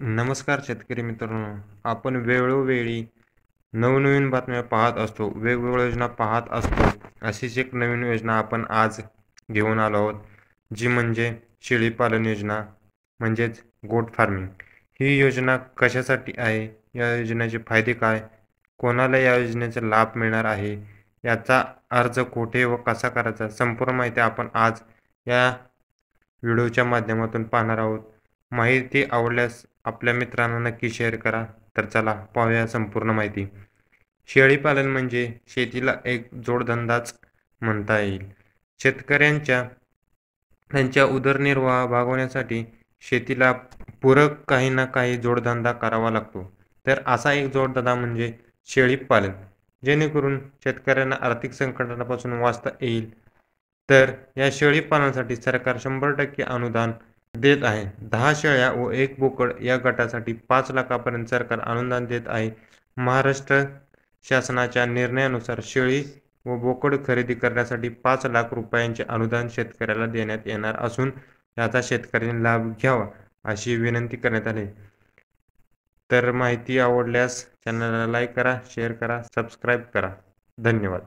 नमस्कार शेतकरी मित्रांनो. आपण वेळोवेळी नवनवीन बातम्या पाहत असतो, वेगवेगळ्या योजना पाहत असतो. अशीच एक नवीन योजना आपण आज घेऊन आलो आहोत, जी म्हणजे शेळीपालन योजना म्हणजेच गोट फार्मिंग. ही योजना कशासाठी आहे? या योजनेचे फायदे काय? कोणाला या योजनेचा लाभ मिळणार आहे? याचा अर्ज कुठे व कसा करायचा? संपूर्ण माहिती आपण आज या व्हिडिओच्या माध्यमातून पाहणार आहोत. माहिती आवडल्यास आपल्या मित्रांना नक्की शेअर करा. तर चला पाहूया संपूर्ण माहिती. शेळीपालन म्हणजे शेतीला एक जोडधंदाच म्हणता येईल. शेतकऱ्यांच्या त्यांच्या उदरनिर्वाह भागवण्यासाठी शेतीला पूरक काही ना काही जोडधंदा करावा लागतो. तर असा एक जोडधंदा म्हणजे शेळीपालन, जेणेकरून शेतकऱ्यांना आर्थिक संकटापासून वाचता येईल. तर या शेळीपालनासाठी सरकार 100% अनुदान देत आहे. 10 शेळ्या व 1 बोकड या गटासाठी 5 लाखापर्यंत सरकार अनुदान देत आहे. महाराष्ट्र शासनाच्या निर्णयानुसार शेळी व बोकड खरेदी करण्यासाठी 5 लाख रुपयांचे अनुदान शेतकऱ्याला देण्यात येणार असून याचा शेतकऱ्यांनी लाभ घ्यावा अशी विनंती करण्यात आली. तर माहिती आवडल्यास चॅनलला लाईक करा, शेअर करा, सबस्क्राईब करा. धन्यवाद.